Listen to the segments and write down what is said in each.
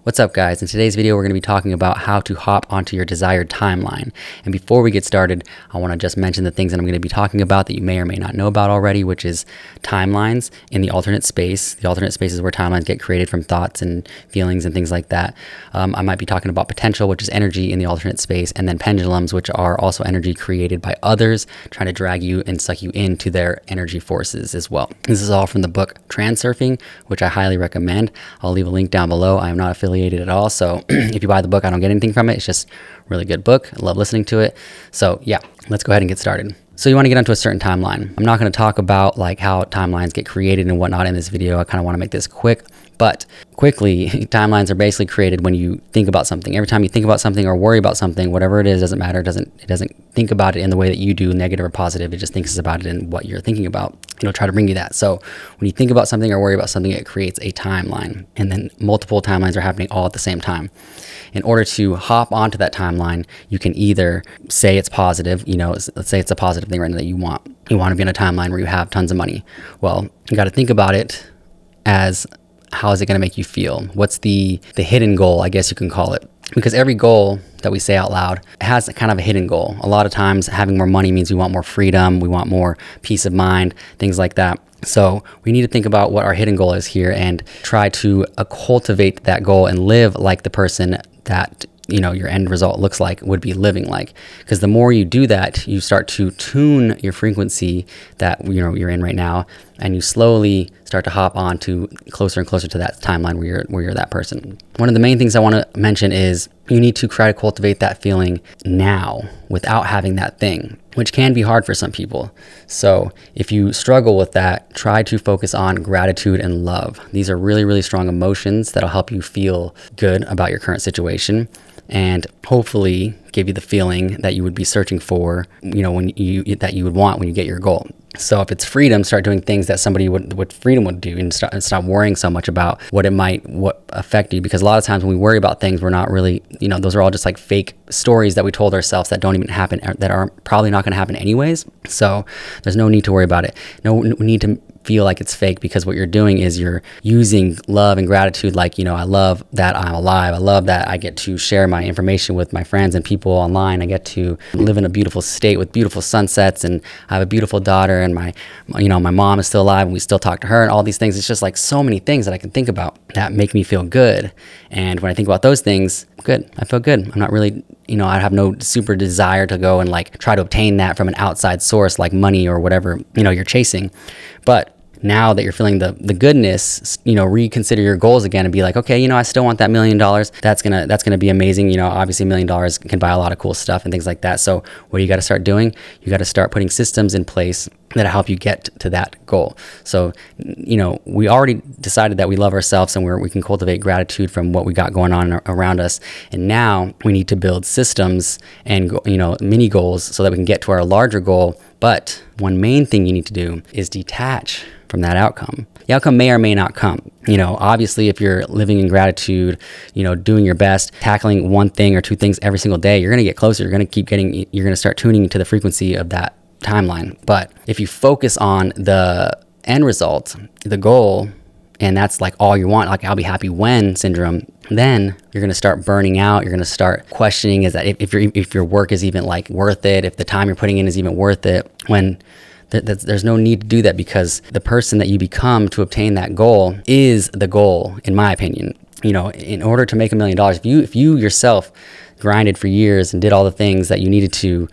What's up, guys? In today's video, we're going to be talking about how to hop onto your desired timeline. And before we get started, I want to just mention the things that I'm going to be talking about that you may or may not know about already, which is timelines in the alternate space. The alternate space is where timelines get created from thoughts and feelings and things like that. I might be talking about potential, which is energy in the alternate space, and then pendulums, which are also energy created by others, trying to drag you and suck you into their energy forces as well. This is all from the book Transurfing, which I highly recommend. I'll leave a link down below. I am not affiliated at all, so if you buy the book, I don't get anything from it. It's just a really good book. I love listening to it. So yeah, let's go ahead and get started. So you want to get onto a certain timeline. I'm not going to talk about like how timelines get created and whatnot in this video. I kind of want to make this quick, but quickly, timelines are basically created when you think about something. Every time you think about something or worry about something, whatever it is, doesn't matter. It doesn't think about it in the way that you do, negative or positive. It just thinks about it in what you're thinking about. It'll try to bring you that. So when you think about something or worry about something, it creates a timeline, and then multiple timelines are happening all at the same time. In order to hop onto that timeline, you can either say it's positive, let's say it's a positive thing right now that you want. You want to be in a timeline where you have tons of money. Well, you got to think about it as, how is it going to make you feel? What's the hidden goal, I guess you can call it? Because every goal that we say out loud has kind of a hidden goal. A lot of times having more money means we want more freedom, we want more peace of mind, things like that. So we need to think about what our hidden goal is here and try to cultivate that goal and live like the person that your end result looks like, would be living like. Because the more you do that, you start to tune your frequency that you're in right now, and you slowly start to hop on to closer and closer to that timeline where you're that person. One of the main things I want to mention is you need to try to cultivate that feeling now without having that thing, which can be hard for some people. So if you struggle with that, try to focus on gratitude and love. These are really, really strong emotions that'll help you feel good about your current situation, and hopefully give you the feeling that you would be searching for, that you would want when you get your goal. So if it's freedom, start doing things that somebody what freedom would do, and stop worrying so much about what affect you. Because a lot of times when we worry about things, we're not really, those are all just like fake stories that we told ourselves that don't even happen, that are probably not going to happen anyways. So there's no need to worry about it. No need to feel like it's fake, because what you're doing is you're using love and gratitude. Like, I love that I'm alive. I love that I get to share my information with my friends and people online. I get to live in a beautiful state with beautiful sunsets, and I have a beautiful daughter, and my mom is still alive and we still talk to her, and all these things. It's just like so many things that I can think about that make me feel good. And when I think about those things, good, I feel good. I'm not really, I have no super desire to go and like try to obtain that from an outside source like money or whatever, you're chasing. But now that you're feeling the goodness, reconsider your goals again and be like, okay, I still want that $1 million. That's gonna be amazing. Obviously $1 million can buy a lot of cool stuff and things like that. So what do you got to start doing? You got to start putting systems in place that help you get to that goal. So, we already decided that we love ourselves and we can cultivate gratitude from what we got going on around us. And now we need to build systems and, mini goals so that we can get to our larger goal. But one main thing you need to do is detach from that outcome. The outcome may or may not come. Obviously, if you're living in gratitude, doing your best, tackling one thing or two things every single day, you're going to get closer. You're going to start tuning into the frequency of that timeline. But if you focus on the end result, the goal, and that's like all you want, like I'll be happy when syndrome, then you're going to start burning out. You're going to start questioning, is that if your work is even like worth it, if the time you're putting in is even worth it, when there's no need to do that, because the person that you become to obtain that goal is the goal, in my opinion. In order to make $1 million, if you yourself grinded for years and did all the things that you needed to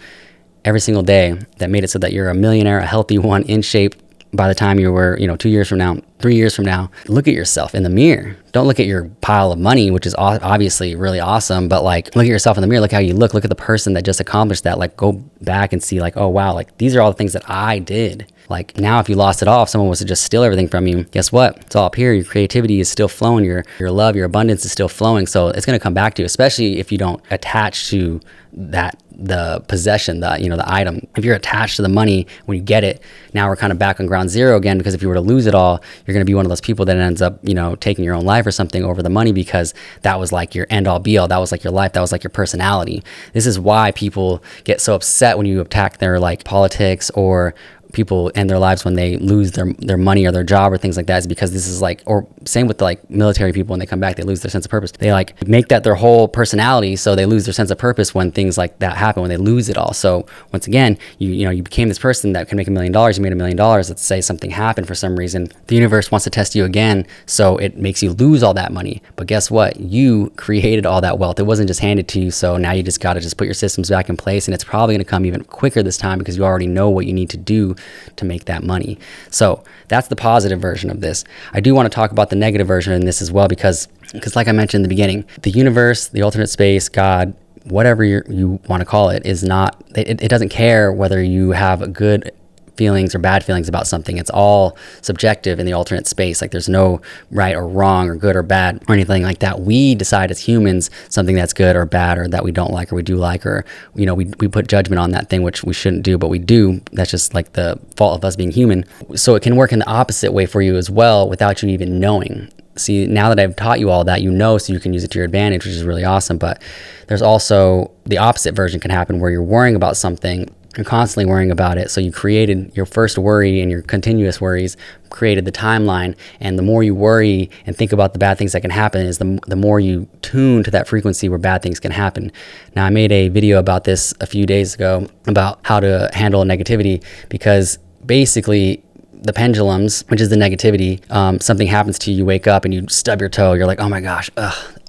every single day that made it so that you're a millionaire, a healthy one, in shape by the time you were, 2 years from now, 3 years from now, look at yourself in the mirror. Don't look at your pile of money, which is obviously really awesome, but like look at yourself in the mirror, look how you look at the person that just accomplished that. Like go back and see like, oh wow, like these are all the things that I did. Like now if you lost it all, if someone was to just steal everything from you, guess what? It's all up here. Your creativity is still flowing, your love, your abundance is still flowing. So it's going to come back to you, especially if you don't attach to the possession, the item. If you're attached to the money when you get it, now we're kind of back on ground zero again, because if you were to lose it all, you're going to be one of those people that ends up, taking your own life or something over the money, because that was like your end all be all. That was like your life. That was like your personality. This is why people get so upset when you attack their like politics or people end their lives when they lose their money or their job or things like that is because this is like, or same with like military people, when they come back, they lose their sense of purpose. They like make that their whole personality, so they lose their sense of purpose when things like that happen, when they lose it all. So once again, you became this person that can make $1 million. You made $1 million. Let's say something happened for some reason. The universe wants to test you again, so it makes you lose all that money. But guess what? You created all that wealth. It wasn't just handed to you. So now you just got to just put your systems back in place, and it's probably going to come even quicker this time because you already know what you need to do to make that money. So that's the positive version of this. I do want to talk about the negative version in this as well, because like I mentioned in the beginning, the universe, the alternate space, God, whatever you want to call it, is not, it doesn't care whether you have good feelings or bad feelings about something. It's all subjective in the alternate space. Like there's no right or wrong or good or bad or anything like that. We decide as humans something that's good or bad, or that we don't like or we do like, or we put judgment on that thing, which we shouldn't do, but we do. That's just like the fault of us being human. So it can work in the opposite way for you as well without you even knowing. See, now that I've taught you all that, so you can use it to your advantage, which is really awesome. But there's also the opposite version can happen where you're worrying about something. You're constantly worrying about it. So you created your first worry, and your continuous worries created the timeline. And the more you worry and think about the bad things that can happen is the more you tune to that frequency where bad things can happen. Now, I made a video about this a few days ago about how to handle negativity, because basically the pendulums, which is the negativity, something happens to you, you wake up and you stub your toe. You're like, oh my gosh,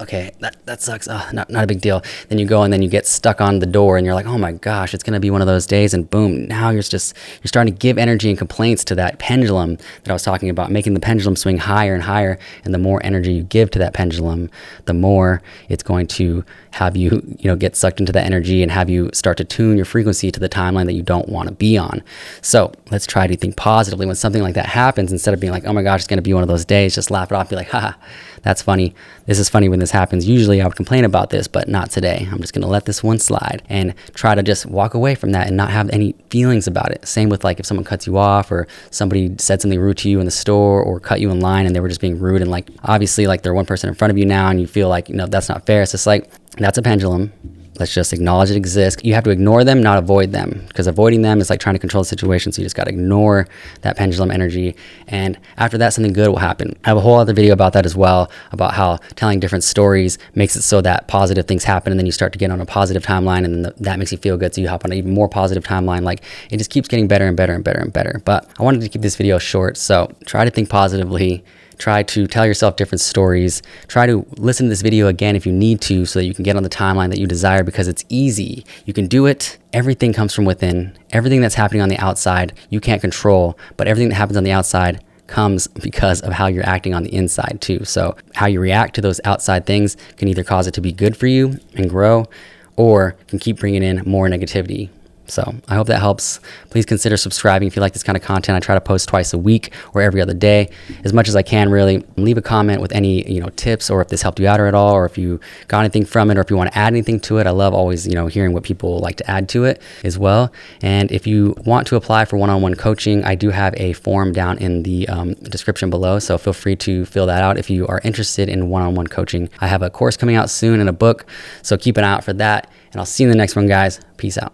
okay, that sucks. Not a big deal. Then you go and then you get stuck on the door and you're like, oh my gosh, it's going to be one of those days. And boom, now you're starting to give energy and complaints to that pendulum that I was talking about, making the pendulum swing higher and higher. And the more energy you give to that pendulum, the more it's going to have you, get sucked into that energy and have you start to tune your frequency to the timeline that you don't want to be on. So let's try to think positively when something like that happens. Instead of being like, oh my gosh, it's going to be one of those days, just laugh it off, be like, haha, that's funny. This is funny when this happens. Usually I would complain about this, but not today. I'm just going to let this one slide and try to just walk away from that and not have any feelings about it. Same with like if someone cuts you off, or somebody said something rude to you in the store, or cut you in line and they were just being rude, and like obviously like they're one person in front of you now and you feel like, that's not fair. It's just like, that's a pendulum. Let's just acknowledge it exists. You have to ignore them, not avoid them, because avoiding them is like trying to control the situation. So you just got to ignore that pendulum energy. And after that, something good will happen. I have a whole other video about that as well, about how telling different stories makes it so that positive things happen. And then you start to get on a positive timeline, and then that makes you feel good. So you hop on an even more positive timeline. Like it just keeps getting better and better and better and better. But I wanted to keep this video short. So try to think positively. Try to tell yourself different stories. Try to listen to this video again if you need to, so that you can get on the timeline that you desire, because it's easy. You can do it. Everything comes from within. Everything that's happening on the outside, you can't control, but everything that happens on the outside comes because of how you're acting on the inside too. So how you react to those outside things can either cause it to be good for you and grow, or can keep bringing in more negativity. So I hope that helps. Please consider subscribing if you like this kind of content. I try to post twice a week or every other day, as much as I can, really. Leave a comment with any, tips, or if this helped you out at all, or if you got anything from it, or if you want to add anything to it. I love always, hearing what people like to add to it as well. And if you want to apply for one-on-one coaching, I do have a form down in the description below. So feel free to fill that out if you are interested in one-on-one coaching. I have a course coming out soon and a book, so keep an eye out for that. And I'll see you in the next one, guys. Peace out.